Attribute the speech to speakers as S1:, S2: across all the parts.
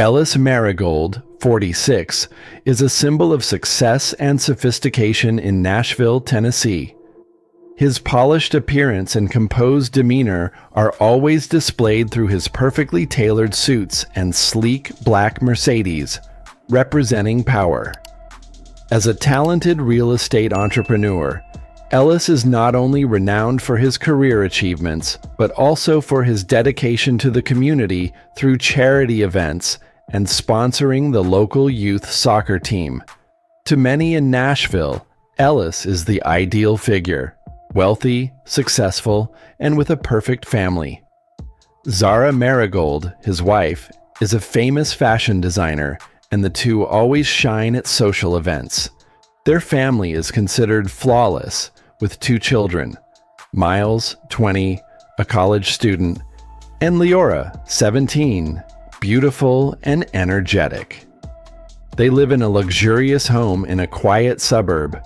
S1: Ellis Marigold, 46, is a symbol of success and sophistication in Nashville, Tennessee. His polished appearance and composed demeanor are always displayed through his perfectly tailored suits and sleek black Mercedes, representing power. As a talented real estate entrepreneur, Ellis is not only renowned for his career achievements, but also for his dedication to the community through charity events and sponsoring the local youth soccer team. To many in Nashville, Ellis is the ideal figure, wealthy, successful, and with a perfect family. Zara Marigold, his wife, is a famous fashion designer, and the two always shine at social events. Their family is considered flawless, with 2 children, Miles, 20, a college student, and Leora, 17, beautiful and energetic. They live in a luxurious home in a quiet suburb.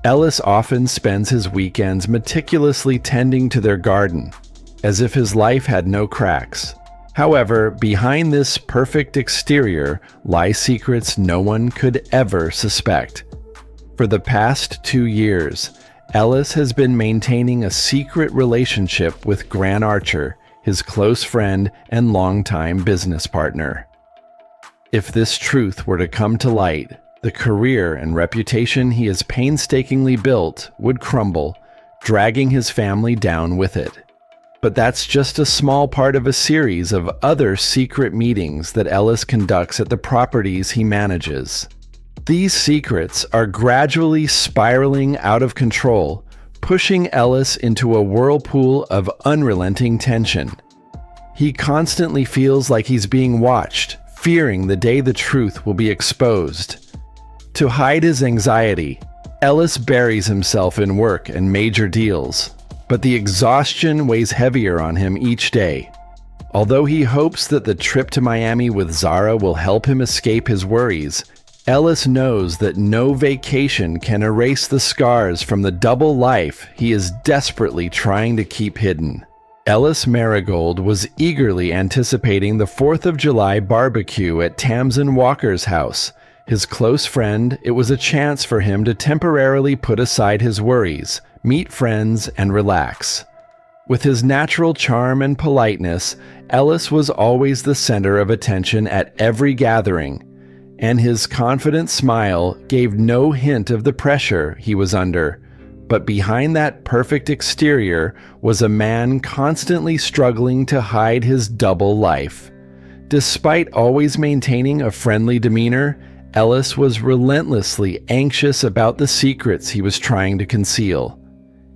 S1: Ellis often spends his weekends meticulously tending to their garden, as if his life had no cracks. However, behind this perfect exterior lie secrets no one could ever suspect. For the past 2 years, Ellis has been maintaining a secret relationship with Grant Archer, his close friend and longtime business partner. If this truth were to come to light, the career and reputation he has painstakingly built would crumble, dragging his family down with it. But that's just a small part of a series of other secret meetings that Ellis conducts at the properties he manages. These secrets are gradually spiraling out of control, pushing Ellis into a whirlpool of unrelenting tension. He constantly feels like he's being watched, fearing the day the truth will be exposed. To hide his anxiety, Ellis buries himself in work and major deals, but the exhaustion weighs heavier on him each day. Although he hopes that the trip to Miami with Zara will help him escape his worries, Ellis knows that no vacation can erase the scars from the double life he is desperately trying to keep hidden. Ellis Marigold was eagerly anticipating the 4th of July barbecue at Tamsin Walker's house. His close friend, it was a chance for him to temporarily put aside his worries, meet friends, and relax. With his natural charm and politeness, Ellis was always the center of attention at every gathering, and his confident smile gave no hint of the pressure he was under. But behind that perfect exterior was a man constantly struggling to hide his double life. Despite always maintaining a friendly demeanor, Ellis was relentlessly anxious about the secrets he was trying to conceal.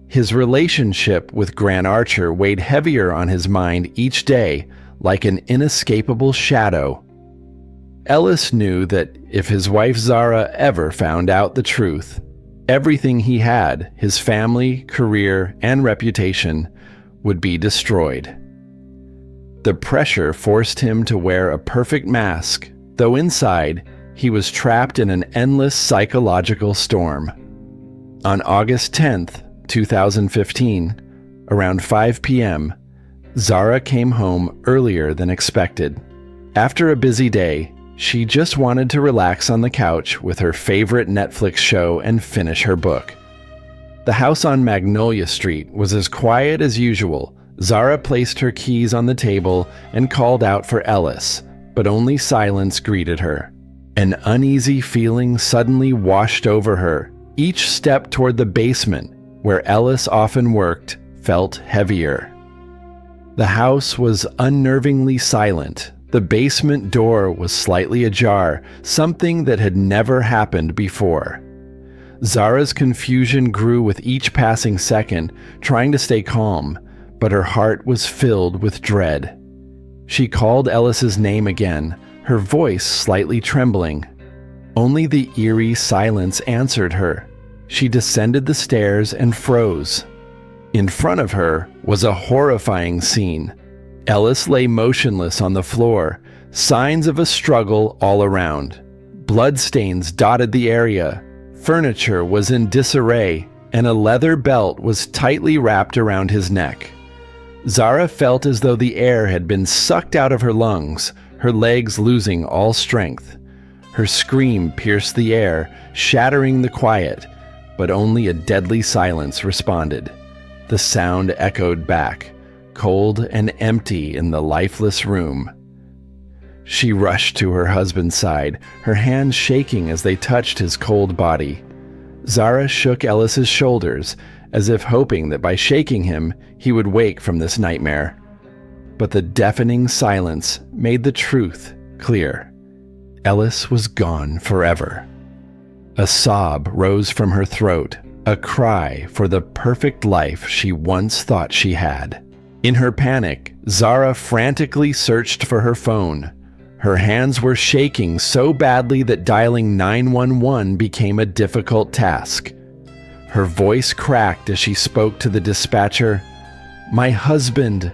S1: His relationship with Grant Archer weighed heavier on his mind each day, like an inescapable shadow. Ellis knew that if his wife Zara ever found out the truth, everything he had, his family, career, and reputation, would be destroyed. The pressure forced him to wear a perfect mask, though inside, he was trapped in an endless psychological storm. On August 10th, 2015, around 5 p.m., Zara came home earlier than expected. After a busy day, she just wanted to relax on the couch with her favorite Netflix show and finish her book. The house on Magnolia Street was as quiet as usual. Zara placed her keys on the table and called out for Ellis, but only silence greeted her. An uneasy feeling suddenly washed over her. Each step toward the basement, where Ellis often worked, felt heavier. The house was unnervingly silent. The basement door was slightly ajar, something that had never happened before. Zara's confusion grew with each passing second, trying to stay calm, but her heart was filled with dread. She called Ellis's name again, her voice slightly trembling. Only the eerie silence answered her. She descended the stairs and froze. In front of her was a horrifying scene. Ellis lay motionless on the floor, signs of a struggle all around. Bloodstains dotted the area. Furniture was in disarray, and a leather belt was tightly wrapped around his neck. Zara felt as though the air had been sucked out of her lungs. her legs losing all strength. Her scream pierced the air, shattering the quiet, but only a deadly silence responded. The sound echoed back, cold and empty in the lifeless room. She rushed to her husband's side, her hands shaking as they touched his cold body. Zara shook Ellis's shoulders, as if hoping that by shaking him, he would wake from this nightmare. But the deafening silence made the truth clear. Ellis was gone forever. A sob rose from her throat, a cry for the perfect life she once thought she had. In her panic, Zara frantically searched for her phone. Her hands were shaking so badly that dialing 911 became a difficult task. Her voice cracked as she spoke to the dispatcher. My husband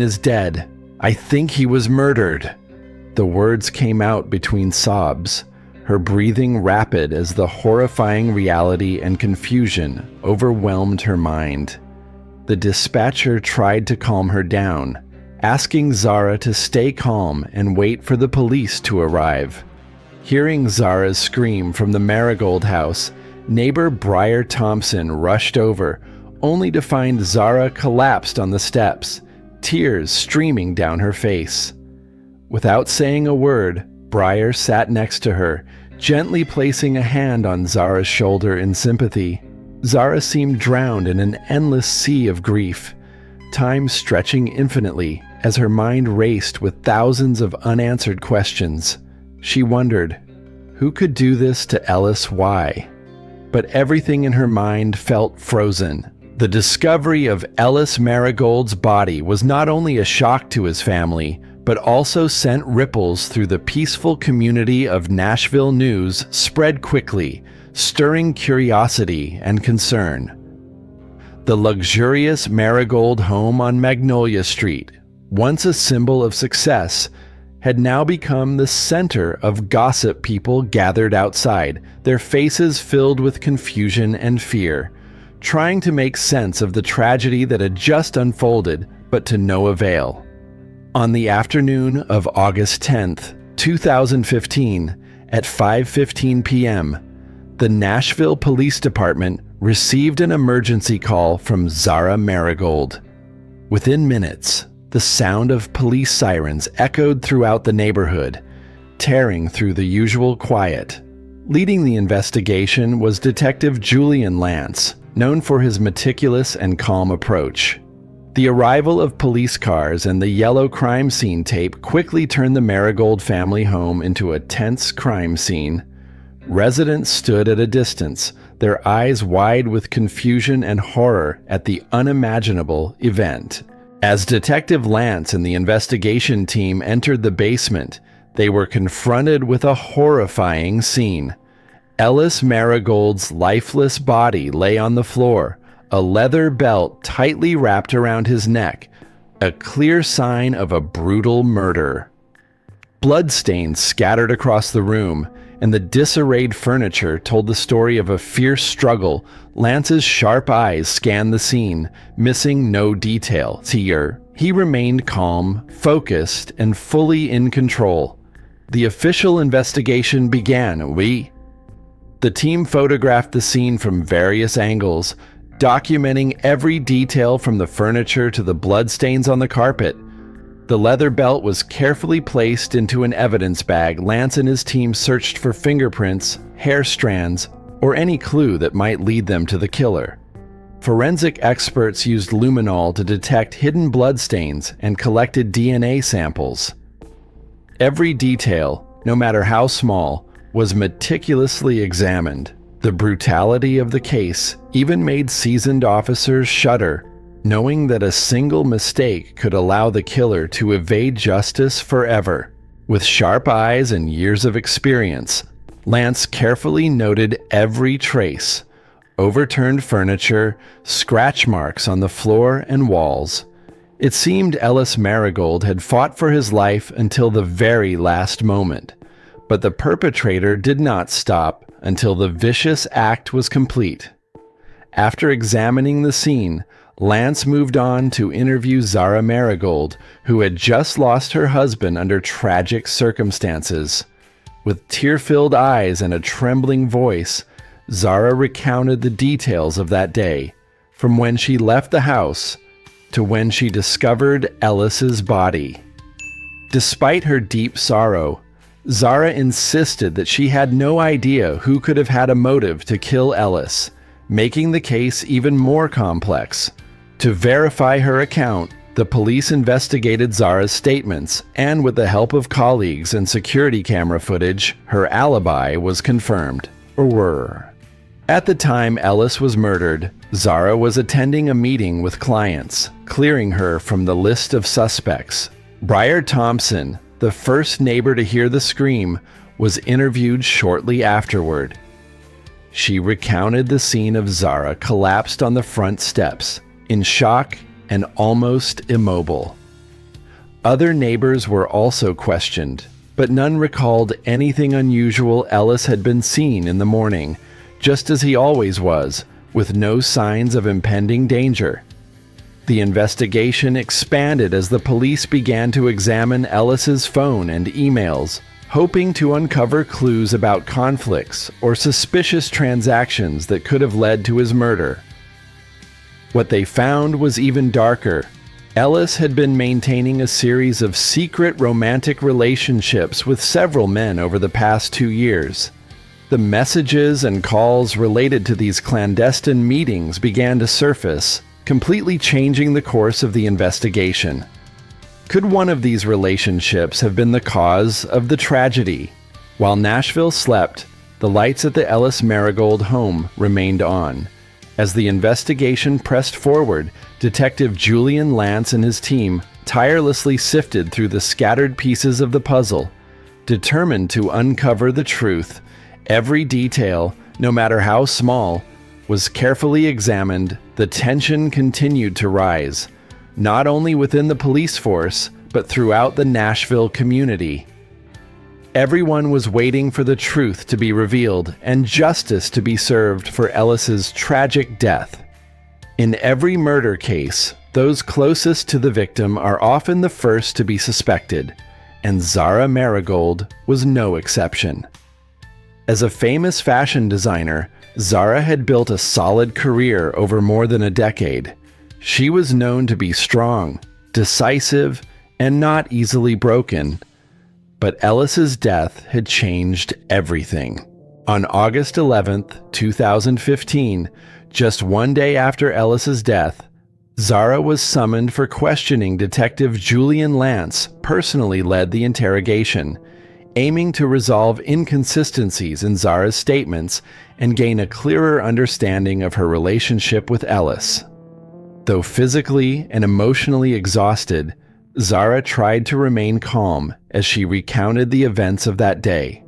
S1: is dead. I think he was murdered." The words came out between sobs, her breathing rapid as the horrifying reality and confusion overwhelmed her mind. The dispatcher tried to calm her down, asking Zara to stay calm and wait for the police to arrive. Hearing Zara's scream from the Marigold house, neighbor Briar Thompson rushed over, only to find Zara collapsed on the steps, tears streaming down her face. Without saying a word, Briar sat next to her, gently placing a hand on Zara's shoulder in sympathy. Zara seemed drowned in an endless sea of grief, time stretching infinitely as her mind raced with thousands of unanswered questions. She wondered, who could do this to Ellis? Why? But everything in her mind felt frozen. The discovery of Ellis Marigold's body was not only a shock to his family, but also sent ripples through the peaceful community of Nashville news spread quickly, stirring curiosity and concern. The luxurious Marigold home on Magnolia Street, once a symbol of success, had now become the center of gossip. People gathered outside, their faces filled with confusion and fear, trying to make sense of the tragedy that had just unfolded, but to no avail. On the afternoon of August 10th, 2015, at 5:15 p.m., the Nashville Police Department received an emergency call from Zara Marigold. Within minutes, the sound of police sirens echoed throughout the neighborhood, tearing through the usual quiet. Leading the investigation was Detective Julian Lance, known for his meticulous and calm approach. The arrival of police cars and the yellow crime scene tape quickly turned the Marigold family home into a tense crime scene. Residents stood at a distance, their eyes wide with confusion and horror at the unimaginable event. As Detective Lance and the investigation team entered the basement, they were confronted with a horrifying scene. Ellis Marigold's lifeless body lay on the floor, a leather belt tightly wrapped around his neck, a clear sign of a brutal murder. Bloodstains scattered across the room, and the disarrayed furniture told the story of a fierce struggle. Lance's sharp eyes scanned the scene, missing no detail. He remained calm, focused, and fully in control. The official investigation began. The team photographed the scene from various angles, documenting every detail from the furniture to the bloodstains on the carpet. The leather belt was carefully placed into an evidence bag. Lance and his team searched for fingerprints, hair strands, or any clue that might lead them to the killer. Forensic experts used luminol to detect hidden bloodstains and collected DNA samples. Every detail, no matter how small, was meticulously examined. The brutality of the case even made seasoned officers shudder, knowing that a single mistake could allow the killer to evade justice forever. With sharp eyes and years of experience, Lance carefully noted every trace: overturned furniture, scratch marks on the floor and walls. It seemed Ellis Marigold had fought for his life until the very last moment. But the perpetrator did not stop until the vicious act was complete. After examining the scene, Lance moved on to interview Zara Marigold, who had just lost her husband under tragic circumstances. With tear-filled eyes and a trembling voice, Zara recounted the details of that day, from when she left the house to when she discovered Ellis's body. Despite her deep sorrow, Zara insisted that she had no idea who could have had a motive to kill Ellis, making the case even more complex. To verify her account, the police investigated Zara's statements, and with the help of colleagues and security camera footage, her alibi was confirmed, or were. At the time Ellis was murdered, Zara was attending a meeting with clients, clearing her from the list of suspects. Briar Thompson, the first neighbor to hear the scream, was interviewed shortly afterward. She recounted the scene of Zara collapsed on the front steps, in shock and almost immobile. Other neighbors were also questioned, but none recalled anything unusual Ellis had been seen in the morning, just as he always was, with no signs of impending danger. The investigation expanded as the police began to examine Ellis's phone and emails, hoping to uncover clues about conflicts or suspicious transactions that could have led to his murder. What they found was even darker. Ellis had been maintaining a series of secret romantic relationships with several men over the past 2 years. The messages and calls related to these clandestine meetings began to surface, completely changing the course of the investigation. Could one of these relationships have been the cause of the tragedy? While Nashville slept, the lights at the Ellis Marigold home remained on. As the investigation pressed forward, Detective Julian Lance and his team tirelessly sifted through the scattered pieces of the puzzle, determined to uncover the truth. Every detail, no matter how small, was carefully examined. The tension continued to rise, not only within the police force, but throughout the Nashville community. Everyone was waiting for the truth to be revealed and justice to be served for Ellis's tragic death. In every murder case, those closest to the victim are often the first to be suspected, and Zara Marigold was no exception. As a famous fashion designer, Zara had built a solid career over more than a decade. She was known to be strong, decisive, and not easily broken. But Ellis's death had changed everything. On August 11th, 2015, just 1 day after Ellis's death, Zara was summoned for questioning. Detective Julian Lance personally led the interrogation, aiming to resolve inconsistencies in Zara's statements and gain a clearer understanding of her relationship with Ellis. Though physically and emotionally exhausted, Zara tried to remain calm as she recounted the events of that day.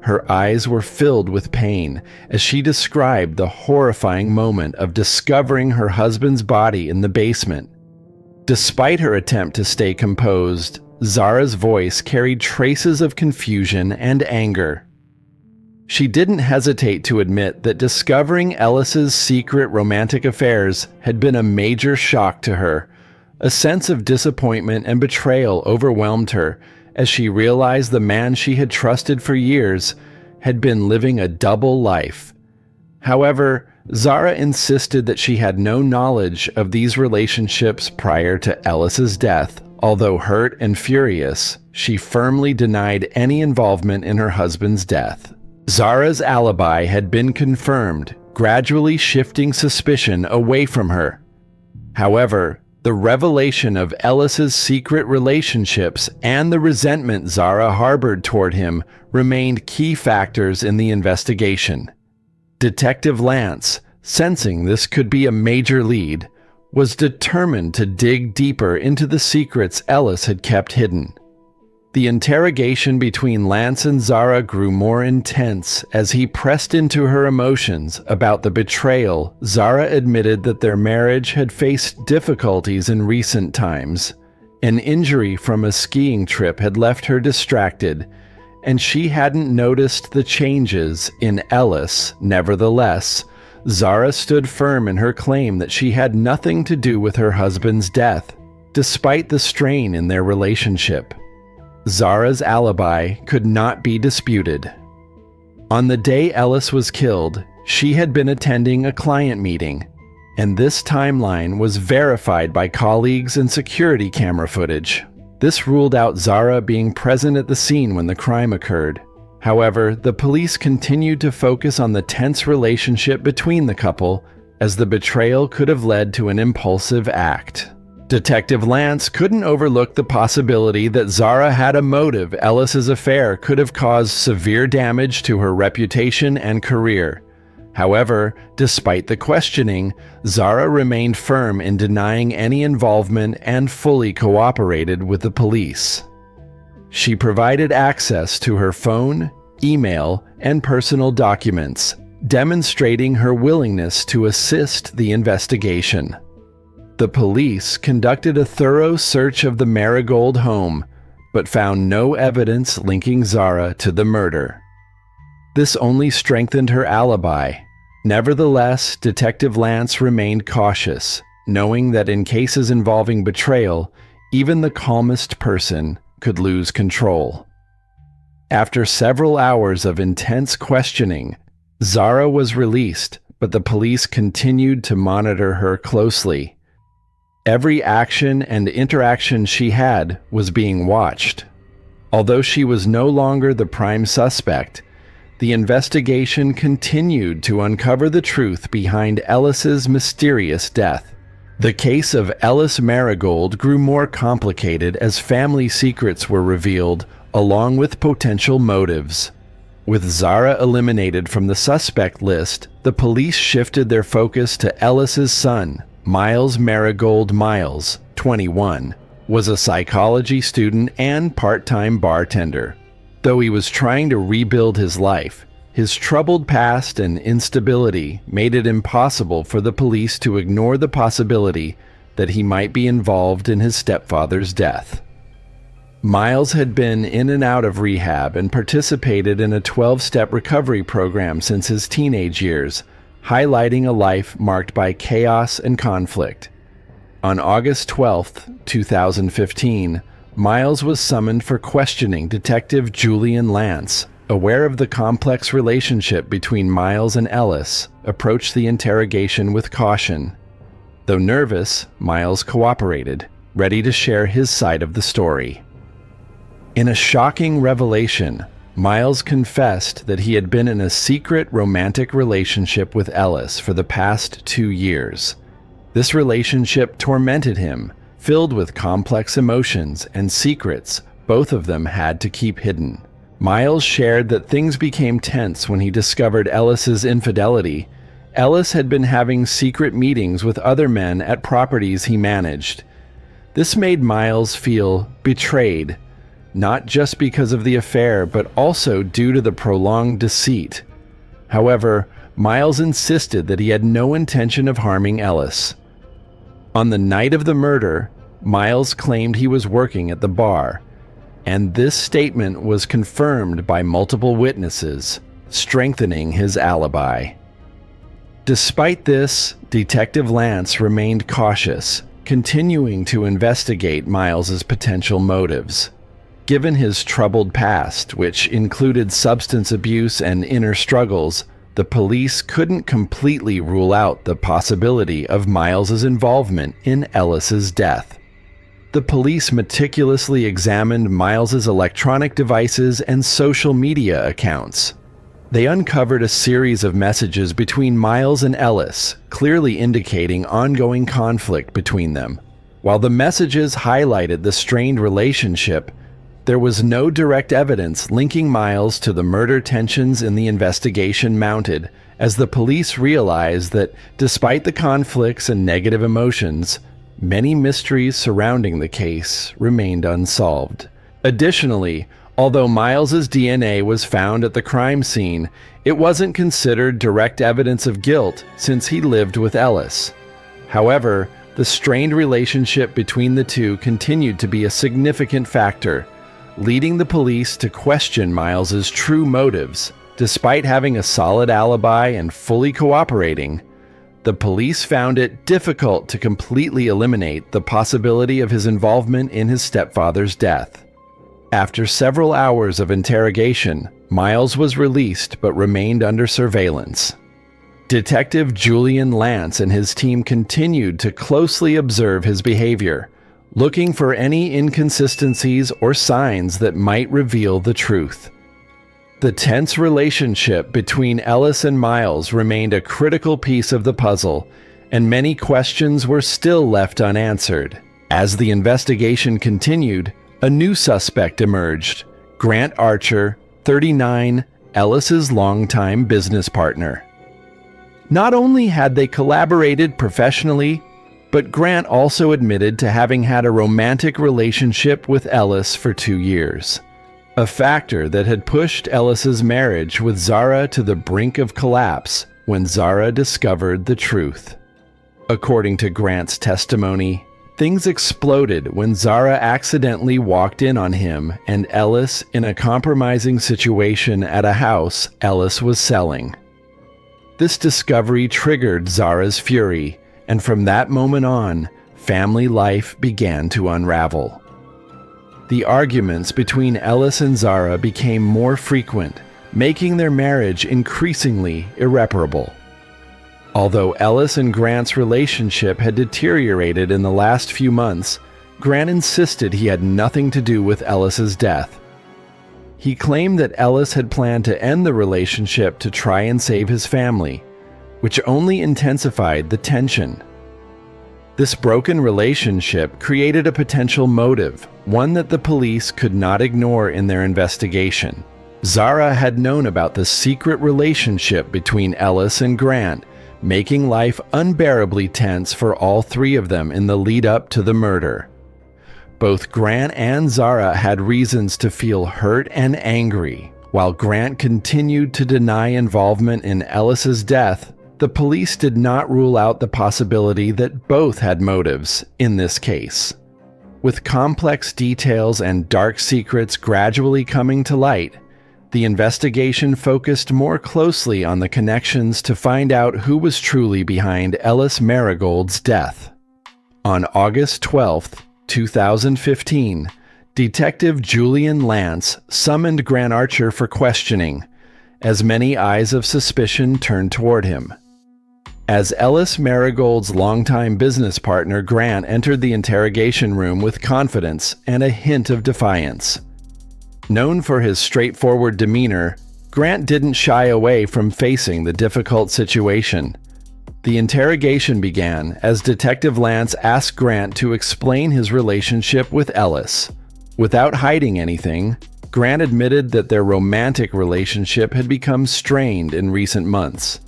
S1: Her eyes were filled with pain as she described the horrifying moment of discovering her husband's body in the basement. Despite her attempt to stay composed, Zara's voice carried traces of confusion and anger. She didn't hesitate to admit that discovering Ellis's secret romantic affairs had been a major shock to her. A sense of disappointment and betrayal overwhelmed her as she realized the man she had trusted for years had been living a double life. However, Zara insisted that she had no knowledge of these relationships prior to Ellis's death. Although hurt and furious, she firmly denied any involvement in her husband's death. Zara's alibi had been confirmed, gradually shifting suspicion away from her. However, the revelation of Ellis's secret relationships and the resentment Zara harbored toward him remained key factors in the investigation. Detective Lance, sensing this could be a major lead, was determined to dig deeper into the secrets Ellis had kept hidden. The interrogation between Lance and Zara grew more intense as he pressed into her emotions about the betrayal. Zara admitted that their marriage had faced difficulties in recent times. An injury from a skiing trip had left her distracted, and she hadn't noticed the changes in Ellis. Nevertheless, Zara stood firm in her claim that she had nothing to do with her husband's death, despite the strain in their relationship. Zara's alibi could not be disputed. On the day Ellis was killed, she had been attending a client meeting, and this timeline was verified by colleagues and security camera footage. This ruled out Zara being present at the scene when the crime occurred. However, the police continued to focus on the tense relationship between the couple, as the betrayal could have led to an impulsive act. Detective Lance couldn't overlook the possibility that Zara had a motive. Ellis's affair could have caused severe damage to her reputation and career. However, despite the questioning, Zara remained firm in denying any involvement and fully cooperated with the police. She provided access to her phone, email, and personal documents, demonstrating her willingness to assist the investigation. The police conducted a thorough search of the Marigold home, but found no evidence linking Zara to the murder. This only strengthened her alibi. Nevertheless, Detective Lance remained cautious, knowing that in cases involving betrayal, even the calmest person could lose control. After several hours of intense questioning, Zara was released, but the police continued to monitor her closely. Every action and interaction she had was being watched. Although she was no longer the prime suspect, the investigation continued to uncover the truth behind Ellis's mysterious death. The case of Ellis Marigold grew more complicated as family secrets were revealed, along with potential motives. With Zara eliminated from the suspect list, the police shifted their focus to Ellis's son. Miles Marigold. Miles, 21, was a psychology student and part-time bartender. Though he was trying to rebuild his life, his troubled past and instability made it impossible for the police to ignore the possibility that he might be involved in his stepfather's death. Miles had been in and out of rehab and participated in a 12-step recovery program since his teenage years, highlighting a life marked by chaos and conflict. On August 12, 2015, Miles was summoned for questioning. Detective Julian Lance, aware of the complex relationship between Miles and Ellis, approached the interrogation with caution. Though nervous, Miles cooperated, ready to share his side of the story. In a shocking revelation, Miles confessed that he had been in a secret romantic relationship with Ellis for the past 2 years. This relationship tormented him, filled with complex emotions and secrets both of them had to keep hidden. Miles shared that things became tense when he discovered Ellis's infidelity. Ellis had been having secret meetings with other men at properties he managed. This made Miles feel betrayed, not just because of the affair, but also due to the prolonged deceit. However, Miles insisted that he had no intention of harming Ellis. On the night of the murder, Miles claimed he was working at the bar, and this statement was confirmed by multiple witnesses, strengthening his alibi. Despite this, Detective Lance remained cautious, continuing to investigate Miles's potential motives. Given his troubled past, which included substance abuse and inner struggles, the police couldn't completely rule out the possibility of Miles's involvement in Ellis's death. The police meticulously examined Miles's electronic devices and social media accounts. They uncovered a series of messages between Miles and Ellis, clearly indicating ongoing conflict between them. While the messages highlighted the strained relationship, there was no direct evidence linking Miles to the murder. Tensions in the investigation mounted as the police realized that, despite the conflicts and negative emotions, many mysteries surrounding the case remained unsolved. Additionally, although Miles's DNA was found at the crime scene, it wasn't considered direct evidence of guilt since he lived with Ellis. However, the strained relationship between the two continued to be a significant factor, leading the police to question Miles's true motives. Despite having a solid alibi and fully cooperating, the police found it difficult to completely eliminate the possibility of his involvement in his stepfather's death. After several hours of interrogation, Miles was released but remained under surveillance. Detective Julian Lance and his team continued to closely observe his behavior, looking for any inconsistencies or signs that might reveal the truth. The tense relationship between Ellis and Miles remained a critical piece of the puzzle, and many questions were still left unanswered. As the investigation continued, a new suspect emerged: Grant Archer, 39, Ellis's longtime business partner. Not only had they collaborated professionally, but Grant also admitted to having had a romantic relationship with Ellis for 2 years. A factor that had pushed Ellis's marriage with Zara to the brink of collapse when Zara discovered the truth. According to Grant's testimony, things exploded when Zara accidentally walked in on him and Ellis in a compromising situation at a house Ellis was selling. This discovery triggered Zara's fury, and from that moment on, family life began to unravel. The arguments between Ellis and Zara became more frequent, making their marriage increasingly irreparable. Although Ellis and Grant's relationship had deteriorated in the last few months, Grant insisted he had nothing to do with Ellis's death. He claimed that Ellis had planned to end the relationship to try and save his family, which only intensified the tension. This broken relationship created a potential motive, one that the police could not ignore in their investigation. Zara had known about the secret relationship between Ellis and Grant, making life unbearably tense for all three of them in the lead-up to the murder. Both Grant and Zara had reasons to feel hurt and angry. While Grant continued to deny involvement in Ellis's death, the police did not rule out the possibility that both had motives in this case. With complex details and dark secrets gradually coming to light, the investigation focused more closely on the connections to find out who was truly behind Ellis Marigold's death. On August 12, 2015, Detective Julian Lance summoned Grant Archer for questioning, as many eyes of suspicion turned toward him. As Ellis Marigold's longtime business partner, Grant entered the interrogation room with confidence and a hint of defiance. Known for his straightforward demeanor, Grant didn't shy away from facing the difficult situation. The interrogation began as Detective Lance asked Grant to explain his relationship with Ellis. Without hiding anything, Grant admitted that their romantic relationship had become strained in recent months.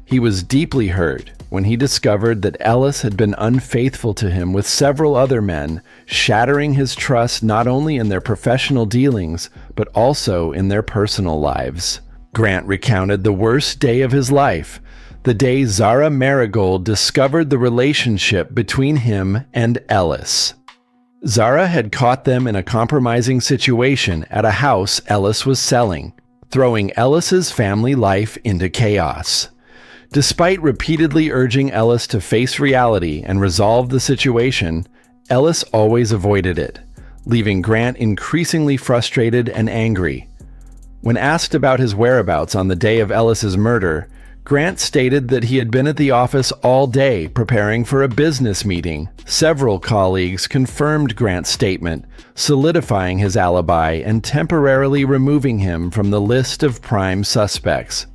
S1: He was deeply hurt when he discovered that Ellis had been unfaithful to him with several other men, shattering his trust not only in their professional dealings, but also in their personal lives. Grant recounted the worst day of his life, the day Zara Marigold discovered the relationship between him and Ellis. Zara had caught them in a compromising situation at a house Ellis was selling, throwing Ellis's family life into chaos. Despite repeatedly urging Ellis to face reality and resolve the situation, Ellis always avoided it, leaving Grant increasingly frustrated and angry. When asked about his whereabouts on the day of Ellis's murder, Grant stated that he had been at the office all day preparing for a business meeting. Several colleagues confirmed Grant's statement, solidifying his alibi and temporarily removing him from the list of prime suspects.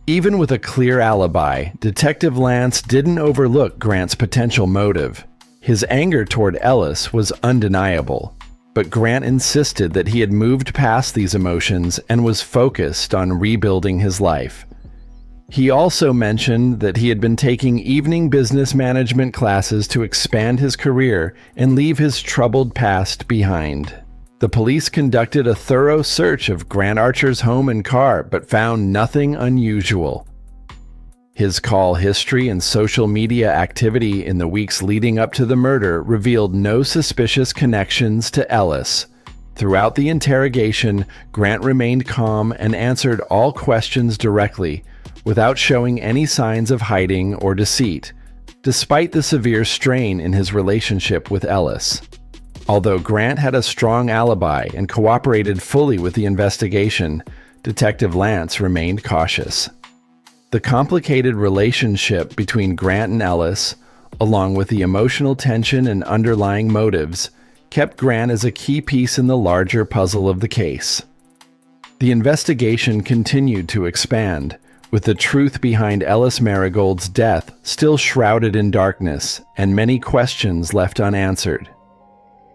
S1: Even with a clear alibi, Detective Lance didn't overlook Grant's potential motive. His anger toward Ellis was undeniable, but Grant insisted that he had moved past these emotions and was focused on rebuilding his life. He also mentioned that he had been taking evening business management classes to expand his career and leave his troubled past behind. The police conducted a thorough search of Grant Archer's home and car, but found nothing unusual. His call history and social media activity in the weeks leading up to the murder revealed no suspicious connections to Ellis. Throughout the interrogation, Grant remained calm and answered all questions directly, without showing any signs of hiding or deceit, despite the severe strain in his relationship with Ellis. Although Grant had a strong alibi and cooperated fully with the investigation, Detective Lance remained cautious. The complicated relationship between Grant and Ellis, along with the emotional tension and underlying motives, kept Grant as a key piece in the larger puzzle of the case. The investigation continued to expand, with the truth behind Ellis Marigold's death still shrouded in darkness and many questions left unanswered.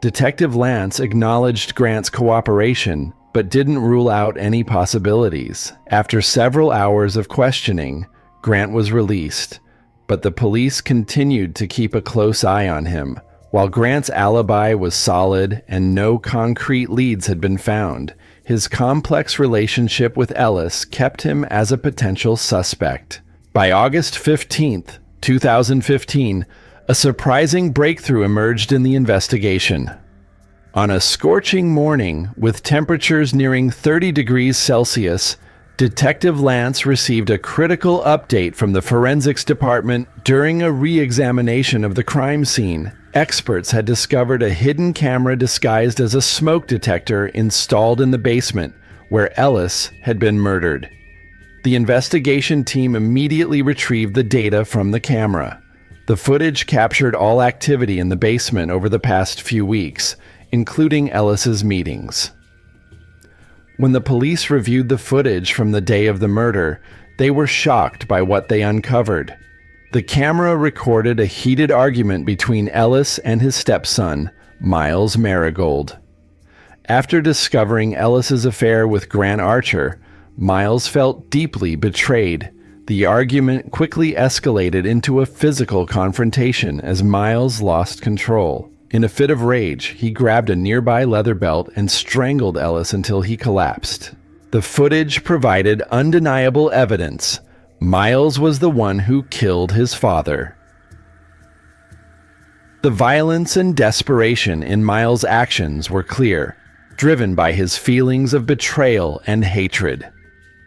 S1: Detective Lance acknowledged Grant's cooperation, but didn't rule out any possibilities. After several hours of questioning, Grant was released, but the police continued to keep a close eye on him. While Grant's alibi was solid and no concrete leads had been found, his complex relationship with Ellis kept him as a potential suspect. By August 15, 2015, a surprising breakthrough emerged in the investigation. On a scorching morning with temperatures nearing 30 degrees Celsius, Detective Lance received a critical update from the forensics department. During a re-examination of the crime scene, experts had discovered a hidden camera disguised as a smoke detector installed in the basement where Ellis had been murdered. The investigation team immediately retrieved the data from the camera. The footage captured all activity in the basement over the past few weeks, including Ellis's meetings. When the police reviewed the footage from the day of the murder, they were shocked by what they uncovered. The camera recorded a heated argument between Ellis and his stepson, Miles Marigold. After discovering Ellis's affair with Grant Archer, Miles felt deeply betrayed. The argument quickly escalated into a physical confrontation as Miles lost control. In a fit of rage, he grabbed a nearby leather belt and strangled Ellis until he collapsed. The footage provided undeniable evidence. Miles was the one who killed his father. The violence and desperation in Miles' actions were clear, driven by his feelings of betrayal and hatred.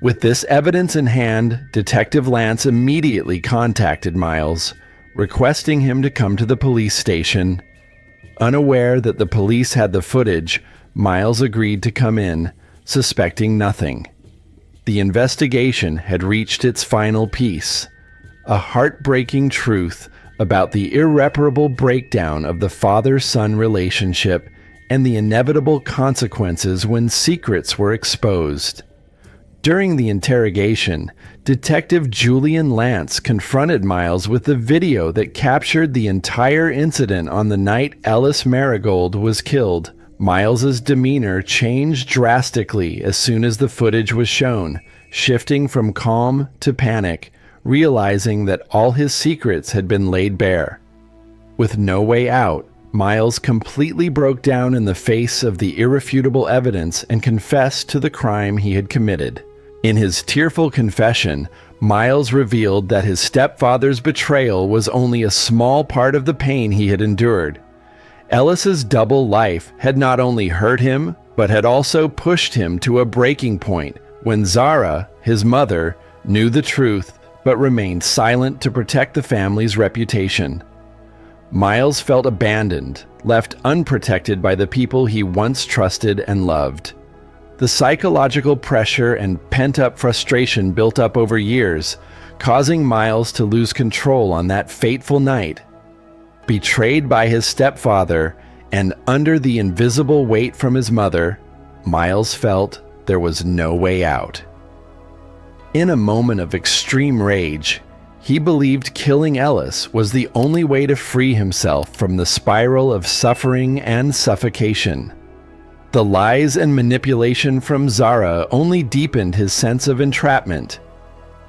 S1: With this evidence in hand, Detective Lance immediately contacted Miles, requesting him to come to the police station. Unaware that the police had the footage, Miles agreed to come in, suspecting nothing. The investigation had reached its final piece, a heartbreaking truth about the irreparable breakdown of the father-son relationship and the inevitable consequences when secrets were exposed. During the interrogation, Detective Julian Lance confronted Miles with the video that captured the entire incident on the night Ellis Marigold was killed. Miles's demeanor changed drastically as soon as the footage was shown, shifting from calm to panic, realizing that all his secrets had been laid bare. With no way out, Miles completely broke down in the face of the irrefutable evidence and confessed to the crime he had committed. In his tearful confession, Miles revealed that his stepfather's betrayal was only a small part of the pain he had endured. Ellis's double life had not only hurt him, but had also pushed him to a breaking point when Zara, his mother, knew the truth but remained silent to protect the family's reputation. Miles felt abandoned, left unprotected by the people he once trusted and loved. The psychological pressure and pent-up frustration built up over years, causing Miles to lose control on that fateful night. Betrayed by his stepfather and under the invisible weight from his mother, Miles felt there was no way out. In a moment of extreme rage, he believed killing Ellis was the only way to free himself from the spiral of suffering and suffocation. The lies and manipulation from Zara only deepened his sense of entrapment.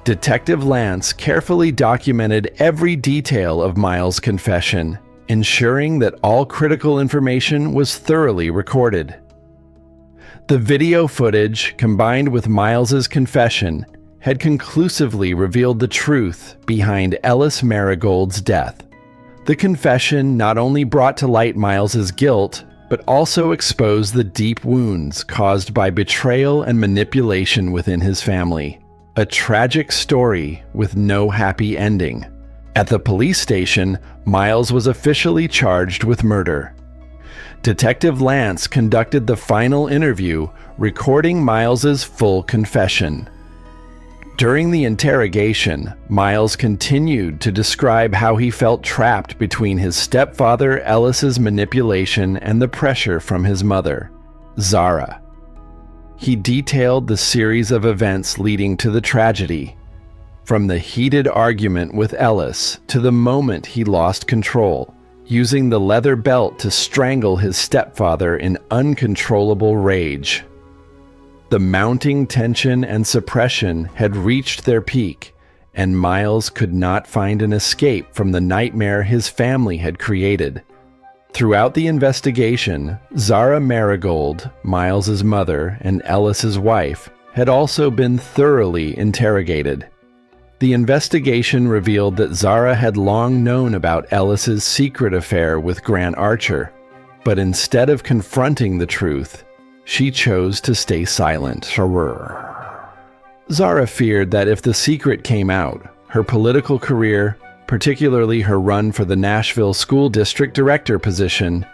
S1: Detective Lance carefully documented every detail of Miles' confession, ensuring that all critical information was thoroughly recorded. The video footage, combined with Miles's confession, had conclusively revealed the truth behind Ellis Marigold's death. The confession not only brought to light Miles's guilt, but also expose the deep wounds caused by betrayal and manipulation within his family. A tragic story with no happy ending. At the police station, Miles was officially charged with murder. Detective Lance conducted the final interview, recording Miles's full confession. During the interrogation, Miles continued to describe how he felt trapped between his stepfather Ellis's manipulation and the pressure from his mother, Zara. He detailed the series of events leading to the tragedy, from the heated argument with Ellis to the moment he lost control, using the leather belt to strangle his stepfather in uncontrollable rage. The mounting tension and suppression had reached their peak, and Miles could not find an escape from the nightmare his family had created. Throughout the investigation, Zara Marigold, Miles's mother and Ellis's wife, had also been thoroughly interrogated. The investigation revealed that Zara had long known about Ellis's secret affair with Grant Archer, but instead of confronting the truth, she chose to stay silent. Zara feared that if the secret came out, her political career, particularly her run for the Nashville School District Director position,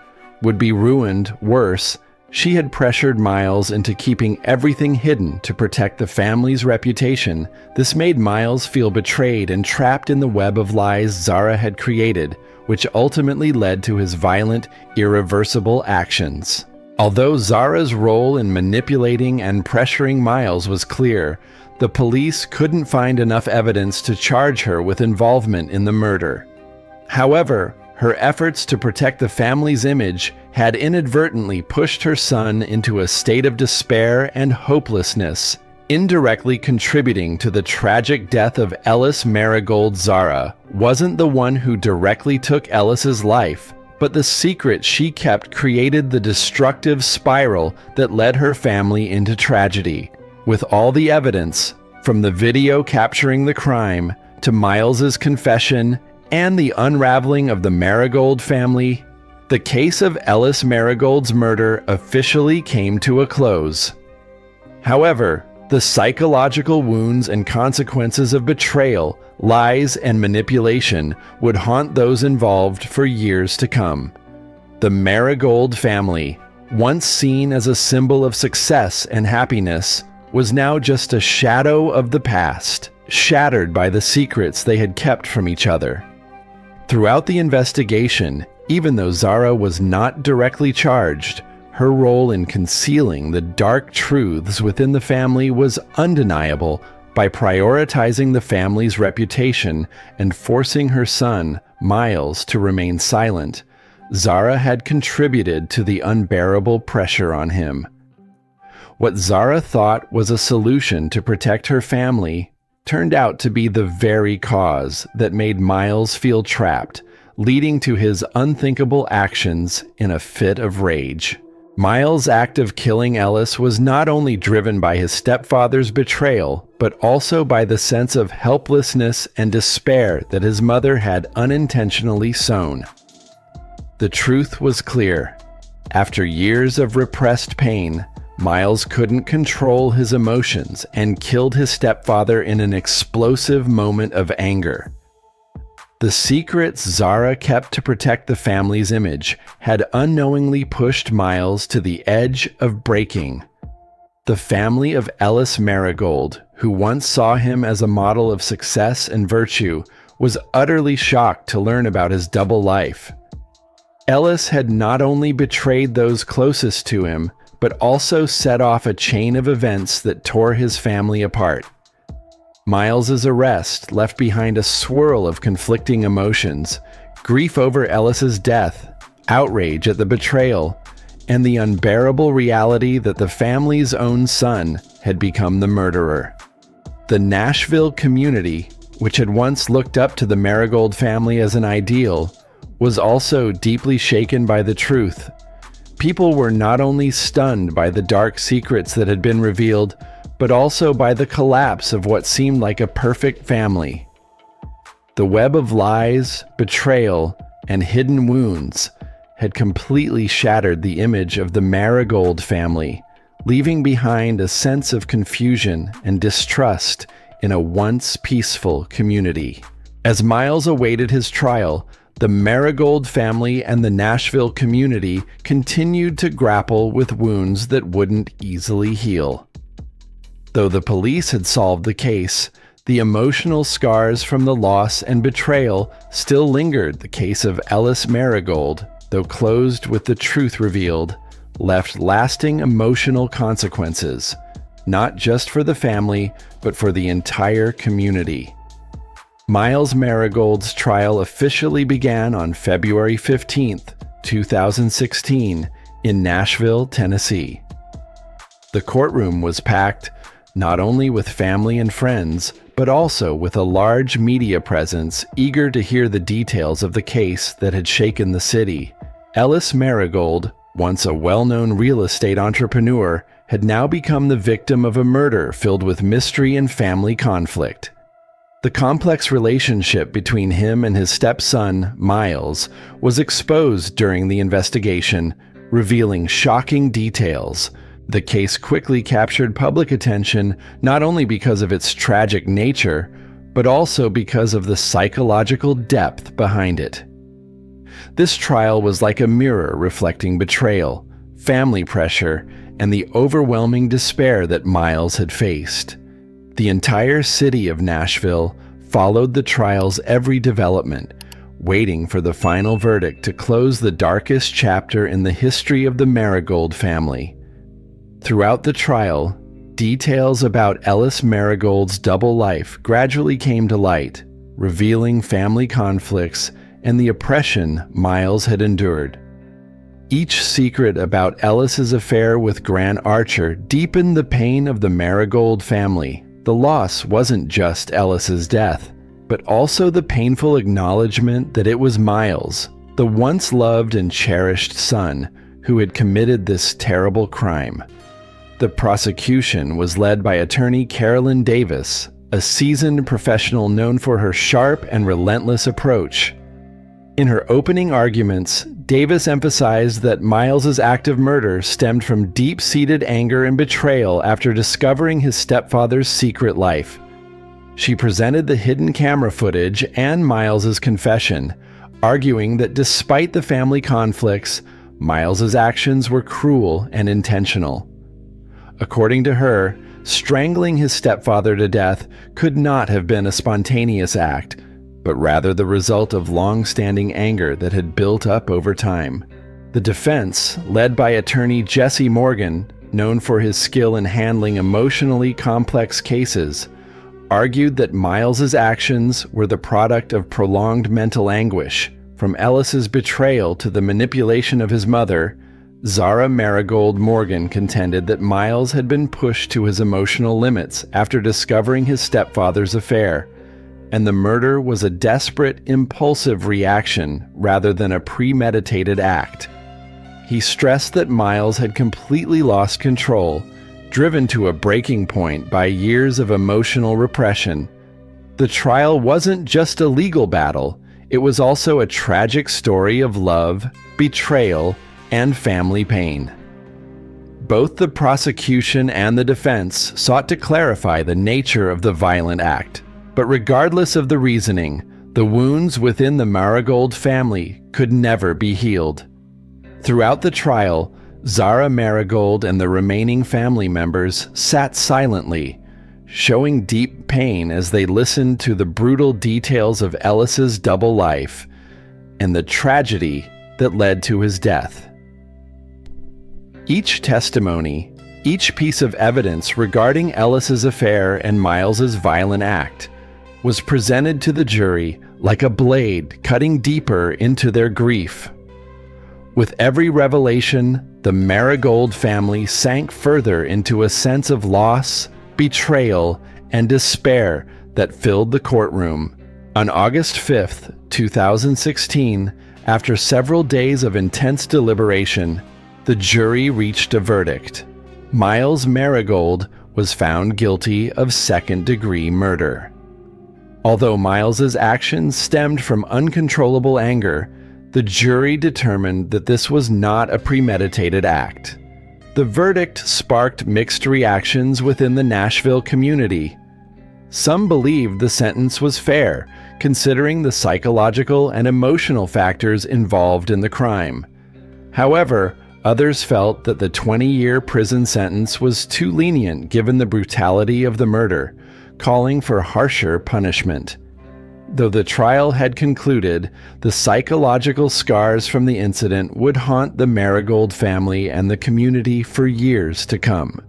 S1: would be ruined. Worse, she had pressured Miles into keeping everything hidden to protect the family's reputation. This made Miles feel betrayed and trapped in the web of lies Zara had created, which ultimately led to his violent, irreversible actions. Although Zara's role in manipulating and pressuring Miles was clear, the police couldn't find enough evidence to charge her with involvement in the murder. However, her efforts to protect the family's image had inadvertently pushed her son into a state of despair and hopelessness, indirectly contributing to the tragic death of Ellis Marigold. Zara wasn't the one who directly took Ellis's life, but the secret she kept created the destructive spiral that led her family into tragedy. With all the evidence, from the video capturing the crime to Miles's confession and the unraveling of the Marigold family, the case of Ellis Marigold's murder officially came to a close. However, the psychological wounds and consequences of betrayal, lies, and manipulation would haunt those involved for years to come. The Marigold family, once seen as a symbol of success and happiness, was now just a shadow of the past, shattered by the secrets they had kept from each other. Throughout the investigation, even though Zara was not directly charged, her role in concealing the dark truths within the family was undeniable. By prioritizing the family's reputation and forcing her son, Miles, to remain silent, Zara had contributed to the unbearable pressure on him. What Zara thought was a solution to protect her family turned out to be the very cause that made Miles feel trapped, leading to his unthinkable actions in a fit of rage. Miles' act of killing Ellis was not only driven by his stepfather's betrayal, but also by the sense of helplessness and despair that his mother had unintentionally sown. The truth was clear. After years of repressed pain, Miles couldn't control his emotions and killed his stepfather in an explosive moment of anger. The secrets Zara kept to protect the family's image had unknowingly pushed Miles to the edge of breaking. The family of Ellis Marigold, who once saw him as a model of success and virtue, was utterly shocked to learn about his double life. Ellis had not only betrayed those closest to him, but also set off a chain of events that tore his family apart. Miles's arrest left behind a swirl of conflicting emotions: grief over Ellis's death, outrage at the betrayal, and the unbearable reality that the family's own son had become the murderer. The Nashville community, which had once looked up to the Marigold family as an ideal, was also deeply shaken by the truth. People were not only stunned by the dark secrets that had been revealed, but also by the collapse of what seemed like a perfect family. The web of lies, betrayal, and hidden wounds had completely shattered the image of the Marigold family, leaving behind a sense of confusion and distrust in a once peaceful community. As Miles awaited his trial, the Marigold family and the Nashville community continued to grapple with wounds that wouldn't easily heal. Though the police had solved the case, the emotional scars from the loss and betrayal still lingered. The case of Ellis Marigold, though closed with the truth revealed, left lasting emotional consequences, not just for the family, but for the entire community. Miles Marigold's trial officially began on February 15, 2016, in Nashville, Tennessee. The courtroom was packed not only with family and friends, but also with a large media presence eager to hear the details of the case that had shaken the city. Ellis Marigold, once a well-known real estate entrepreneur, had now become the victim of a murder filled with mystery and family conflict. The complex relationship between him and his stepson, Miles, was exposed during the investigation, revealing shocking details. The case quickly captured public attention not only because of its tragic nature, but also because of the psychological depth behind it. This trial was like a mirror reflecting betrayal, family pressure, and the overwhelming despair that Miles had faced. The entire city of Nashville followed the trial's every development, waiting for the final verdict to close the darkest chapter in the history of the Marigold family. Throughout the trial, details about Ellis Marigold's double life gradually came to light, revealing family conflicts and the oppression Miles had endured. Each secret about Ellis's affair with Grant Archer deepened the pain of the Marigold family. The loss wasn't just Ellis's death, but also the painful acknowledgement that it was Miles, the once loved and cherished son, who had committed this terrible crime. The prosecution was led by attorney Carolyn Davis, a seasoned professional known for her sharp and relentless approach. In her opening arguments, Davis emphasized that Miles's act of murder stemmed from deep-seated anger and betrayal after discovering his stepfather's secret life. She presented the hidden camera footage and Miles's confession, arguing that despite the family conflicts, Miles's actions were cruel and intentional. According to her, strangling his stepfather to death could not have been a spontaneous act, but rather the result of long-standing anger that had built up over time. The defense, led by attorney Jesse Morgan, known for his skill in handling emotionally complex cases, argued that Miles's actions were the product of prolonged mental anguish, from Ellis's betrayal to the manipulation of his mother. Zara Marigold Morgan contended that Miles had been pushed to his emotional limits after discovering his stepfather's affair, and the murder was a desperate, impulsive reaction rather than a premeditated act. He stressed that Miles had completely lost control, driven to a breaking point by years of emotional repression. The trial wasn't just a legal battle, it was also a tragic story of love, betrayal, and family pain. Both the prosecution and the defense sought to clarify the nature of the violent act, but regardless of the reasoning, the wounds within the Marigold family could never be healed. Throughout the trial, Zara Marigold and the remaining family members sat silently, showing deep pain as they listened to the brutal details of Ellis's double life and the tragedy that led to his death. Each testimony, each piece of evidence regarding Ellis's affair and Miles's violent act was presented to the jury like a blade cutting deeper into their grief. With every revelation, the Marigold family sank further into a sense of loss, betrayal, and despair that filled the courtroom. On August 5, 2016, after several days of intense deliberation, the jury reached a verdict. Miles Marigold was found guilty of second-degree murder. Although Miles's actions stemmed from uncontrollable anger, The jury determined that this was not a premeditated act. The verdict sparked mixed reactions within the Nashville community. Some believed the sentence was fair, considering the psychological and emotional factors involved in the crime. However, others felt that the 20-year prison sentence was too lenient given the brutality of the murder, calling for harsher punishment. Though the trial had concluded, the psychological scars from the incident would haunt the Marigold family and the community for years to come.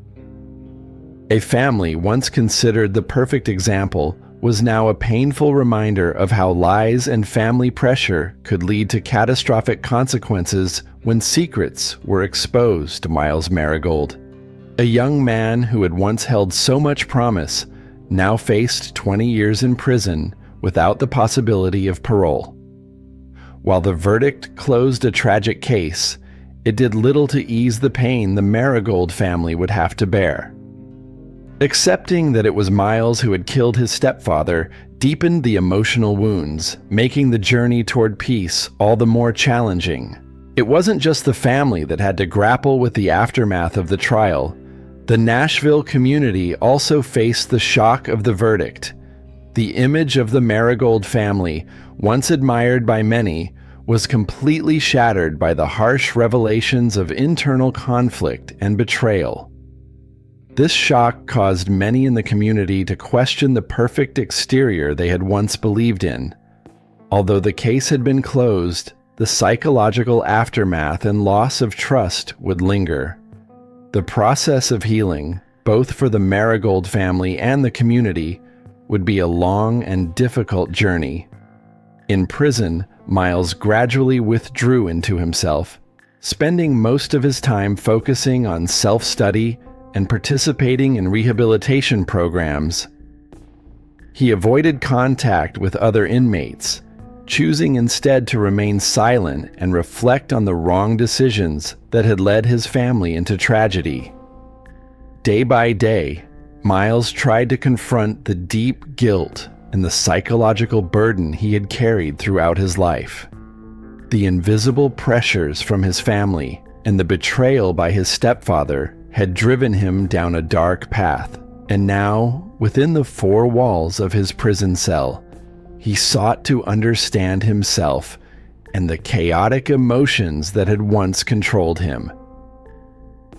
S1: A family once considered the perfect example was now a painful reminder of how lies and family pressure could lead to catastrophic consequences when secrets were exposed to Miles Marigold. A young man who had once held so much promise now faced 20 years in prison without the possibility of parole. While the verdict closed a tragic case, it did little to ease the pain the Marigold family would have to bear. Accepting that it was Miles who had killed his stepfather deepened the emotional wounds, making the journey toward peace all the more challenging. It wasn't just the family that had to grapple with the aftermath of the trial. The Nashville community also faced the shock of the verdict. The image of the Marigold family, once admired by many, was completely shattered by the harsh revelations of internal conflict and betrayal. This shock caused many in the community to question the perfect exterior they had once believed in. Although the case had been closed, the psychological aftermath and loss of trust would linger. The process of healing, both for the Marigold family and the community, would be a long and difficult journey. In prison, Miles gradually withdrew into himself, spending most of his time focusing on self-study and participating in rehabilitation programs. He avoided contact with other inmates, choosing instead to remain silent and reflect on the wrong decisions that had led his family into tragedy. Day by day, Miles tried to confront the deep guilt and the psychological burden he had carried throughout his life. The invisible pressures from his family and the betrayal by his stepfather had driven him down a dark path, and now, within the four walls of his prison cell, he sought to understand himself and the chaotic emotions that had once controlled him.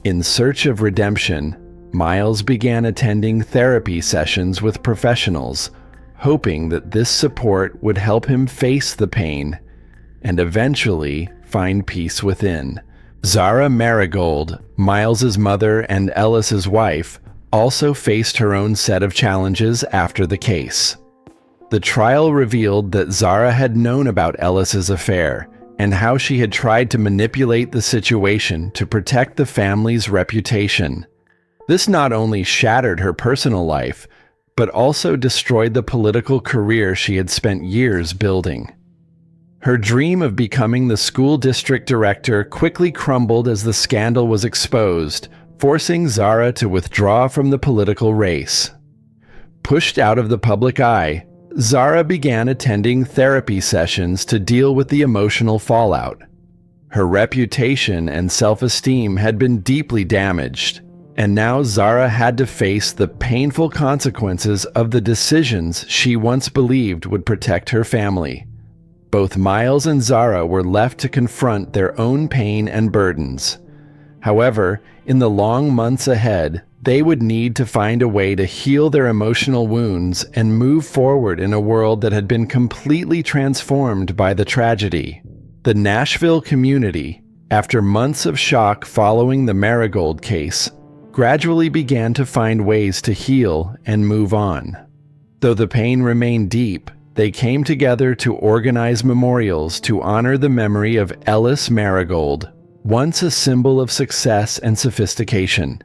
S1: In search of redemption, Miles began attending therapy sessions with professionals, hoping that this support would help him face the pain and eventually find peace within. Zara Marigold, Miles's mother and Ellis's wife, also faced her own set of challenges after the case. The trial revealed that Zara had known about Ellis's affair and how she had tried to manipulate the situation to protect the family's reputation. This not only shattered her personal life, but also destroyed the political career she had spent years building. Her dream of becoming the school district director quickly crumbled as the scandal was exposed, forcing Zara to withdraw from the political race. Pushed out of the public eye, Zara began attending therapy sessions to deal with the emotional fallout. Her reputation and self-esteem had been deeply damaged, and now Zara had to face the painful consequences of the decisions she once believed would protect her family. Both Miles and Zara were left to confront their own pain and burdens. However, in the long months ahead, they would need to find a way to heal their emotional wounds and move forward in a world that had been completely transformed by the tragedy. The Nashville community, after months of shock following the Marigold case, gradually began to find ways to heal and move on. Though the pain remained deep, they came together to organize memorials to honor the memory of Ellis Marigold, once a symbol of success and sophistication.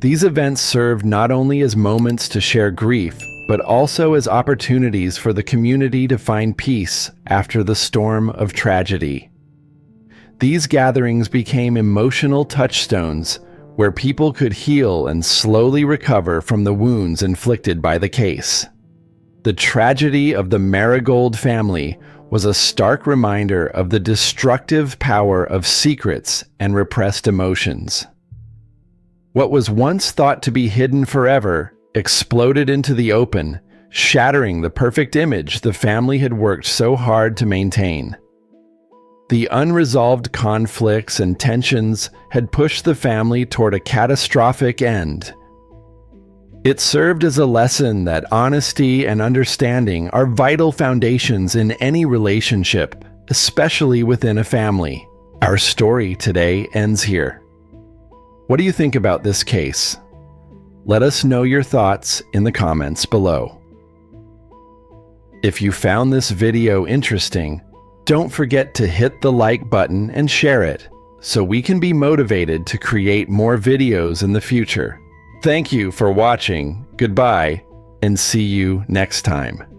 S1: These events served not only as moments to share grief, but also as opportunities for the community to find peace after the storm of tragedy. These gatherings became emotional touchstones where people could heal and slowly recover from the wounds inflicted by the case. The tragedy of the Marigold family was a stark reminder of the destructive power of secrets and repressed emotions. What was once thought to be hidden forever exploded into the open, shattering the perfect image the family had worked so hard to maintain. The unresolved conflicts and tensions had pushed the family toward a catastrophic end. It served as a lesson that honesty and understanding are vital foundations in any relationship, especially within a family. Our story today ends here. What do you think about this case? Let us know your thoughts in the comments below. If you found this video interesting, don't forget to hit the like button and share it, so we can be motivated to create more videos in the future. Thank you for watching, goodbye, and see you next time.